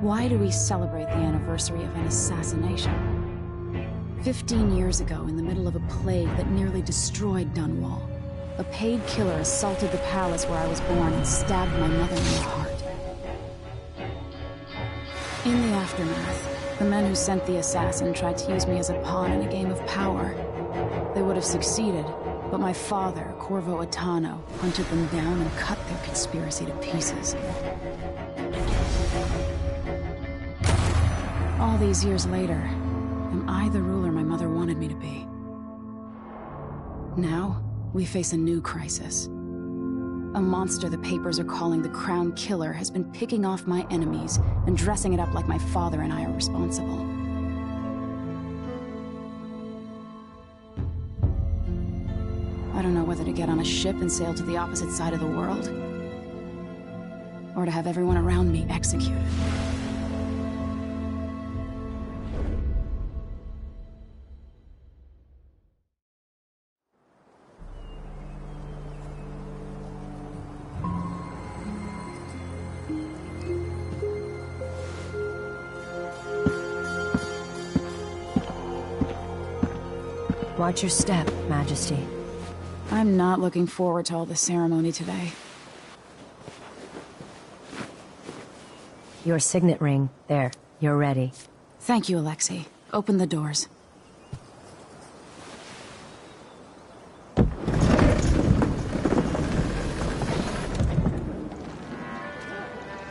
Why do we celebrate the anniversary of an assassination? 15 years ago, in the middle of a plague that nearly destroyed Dunwall, a paid killer assaulted the palace where I was born and stabbed my mother in the heart. In the aftermath, the men who sent the assassin tried to use me as a pawn in a game of power. They would have succeeded, but my father, Corvo Attano, hunted them down and cut their conspiracy to pieces. All these years later, am I the ruler my mother wanted me to be? Now, we face a new crisis. A monster the papers are calling the Crown Killer has been picking off my enemies and dressing it up like my father and I are responsible. I don't know whether to get on a ship and sail to the opposite side of the world, or to have everyone around me executed. Watch your step, Majesty. I'm not looking forward to all the ceremony today. Your signet ring. There, you're ready. Thank you, Alexei. Open the doors.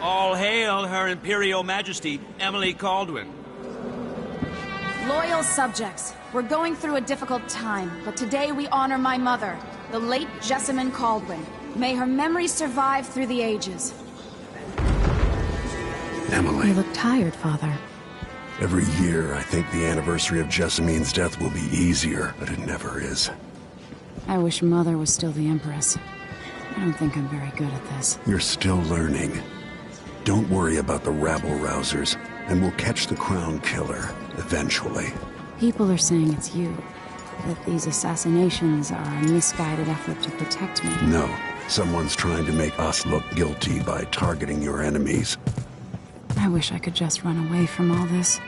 All hail Her Imperial Majesty, Emily Caldwin. Loyal subjects, we're going through a difficult time, but today we honor my mother, the late Jessamine Caldwin. May her memory survive through the ages. Emily. You look tired, Father. Every year, I think the anniversary of Jessamine's death will be easier, but it never is. I wish Mother was still the Empress. I don't think I'm very good at this. You're still learning. Don't worry about the rabble-rousers, and we'll catch the Crown Killer, eventually. People are saying it's you. That these assassinations are a misguided effort to protect me. No. Someone's trying to make us look guilty by targeting your enemies. I wish I could just run away from all this.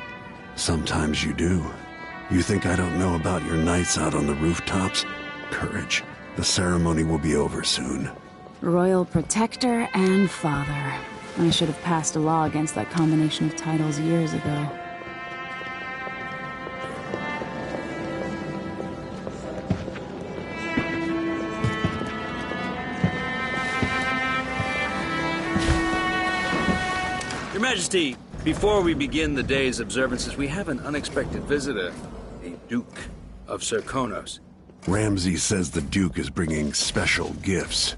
Sometimes you do. You think I don't know about your nights out on the rooftops? Courage. The ceremony will be over soon. Royal Protector and Father. I should have passed a law against that combination of titles years ago. Your Majesty, before we begin the day's observances, we have an unexpected visitor, the Duke of Serkonos. Ramsay says the Duke is bringing special gifts.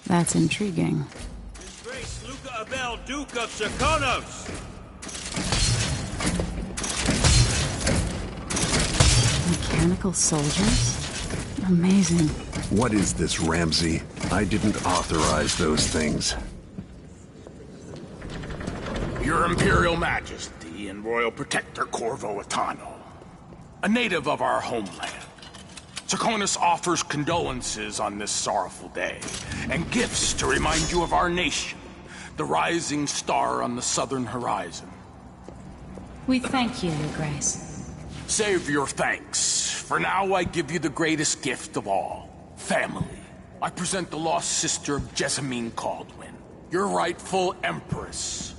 That's intriguing. His Grace Luca Abel, Duke of Serkonos! Mechanical soldiers? Amazing. What is this, Ramsay? I didn't authorize those things. Your Imperial Majesty and Royal Protector Corvo Attano, a native of our homeland. Serkonos offers condolences on this sorrowful day, and gifts to remind you of our nation, the rising star on the southern horizon. We thank you, Your Grace. Save your thanks. For now, I give you the greatest gift of all, family. I present the lost sister of Jessamine Caldwin, your rightful Empress,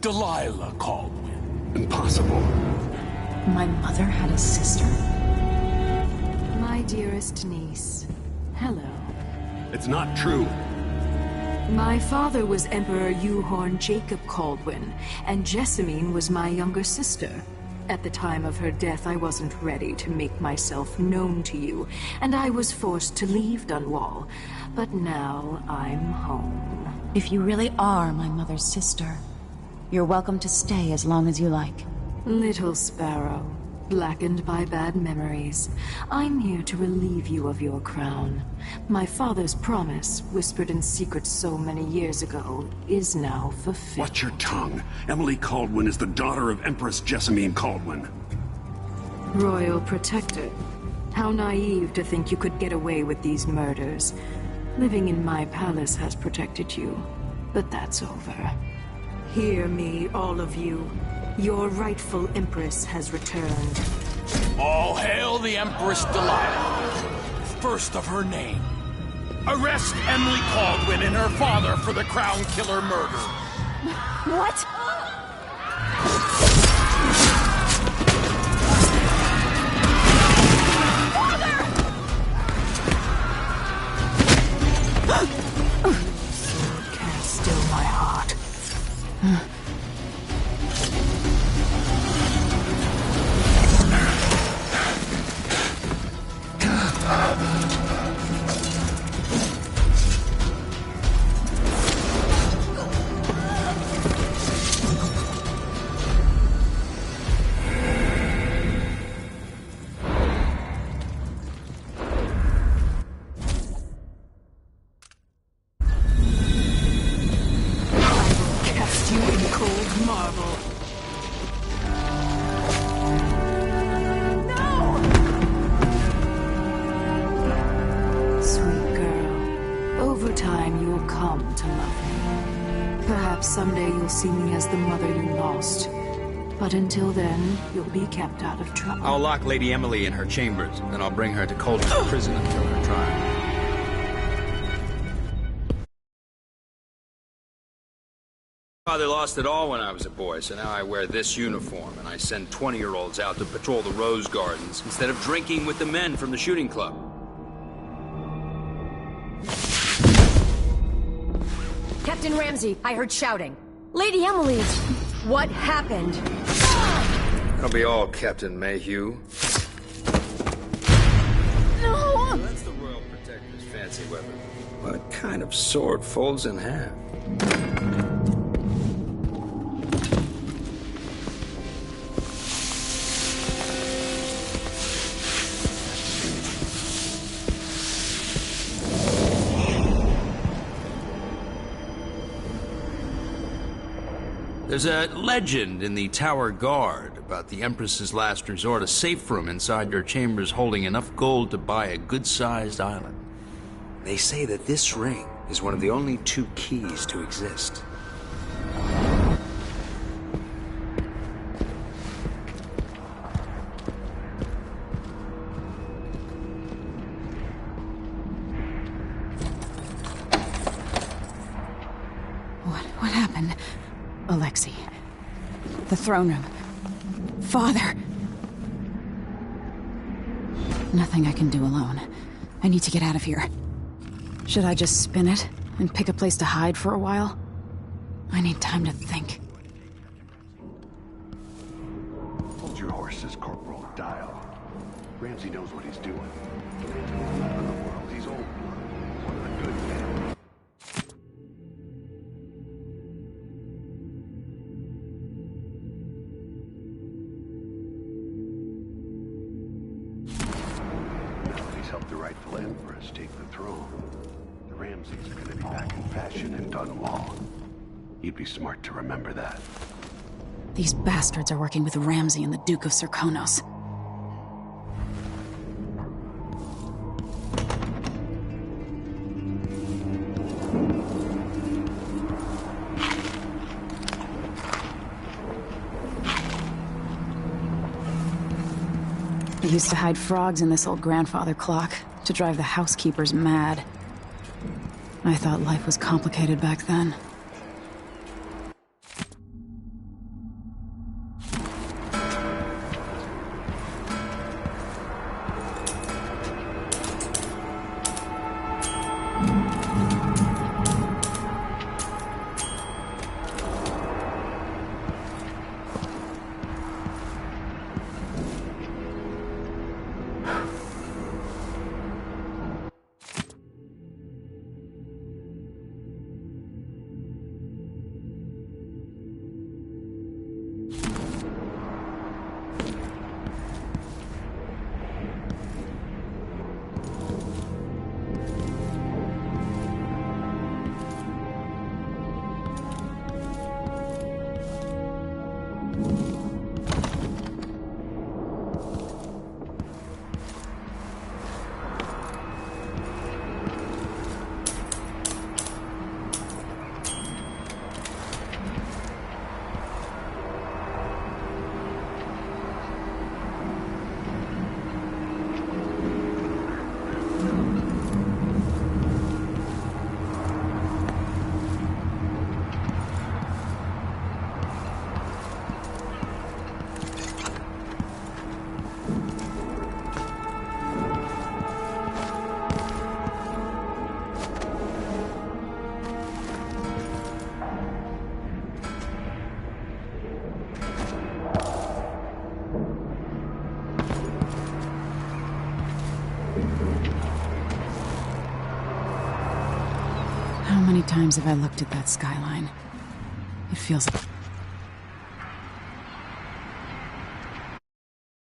Delilah Caldwin. Impossible. My mother had a sister? My dearest niece, hello. It's not true. My father was Emperor Euhorn Jacob Caldwin, and Jessamine was my younger sister. At the time of her death, I wasn't ready to make myself known to you, and I was forced to leave Dunwall. But now I'm home. If you really are my mother's sister, you're welcome to stay as long as you like. Little sparrow, blackened by bad memories, I'm here to relieve you of your crown. My father's promise, whispered in secret so many years ago, is now fulfilled. Watch your tongue. Emily Caldwin is the daughter of Empress Jessamine Caldwin. Royal Protector, how naive to think you could get away with these murders. Living in my palace has protected you, but that's over. Hear me, all of you. Your rightful Empress has returned. All hail the Empress Delilah, first of her name. Arrest Emily Caldwin and her father for the Crown Killer murder. What? Sword can't still my heart. Someday you'll see me as the mother you lost. But until then, you'll be kept out of trouble. I'll lock Lady Emily in her chambers, and then I'll bring her to Coldham's prison until her trial. Father lost it all when I was a boy, so now I wear this uniform, and I send 20-year-olds out to patrol the rose gardens instead of drinking with the men from the shooting club. Captain Ramsey, I heard shouting. Lady Emily, what happened? That'll be all, Captain Mayhew. No! That's the Royal Protector's fancy weapon. What kind of sword folds in half? There's a legend in the Tower Guard about the Empress's last resort, a safe room inside your chambers holding enough gold to buy a good-sized island. They say that this ring is one of the only 2 keys to exist. What happened? Alexei. The throne room. Father. Nothing I can do alone. I need to get out of here. Should I just spin it and pick a place to hide for a while? I need time to think. Hold your horses, Corporal. Dial. Ramsey knows what he's doing. Ramsey's in the world. He's old blood. One of the good men. Helped the rightful Empress take the throne. The Ramseys are gonna be back in fashion in Dunwall. You'd be smart to remember that. These bastards are working with Ramsey and the Duke of Serkonos. I used to hide frogs in this old grandfather clock to drive the housekeepers mad. I thought life was complicated back then. How many times have I looked at that skyline? It feels like...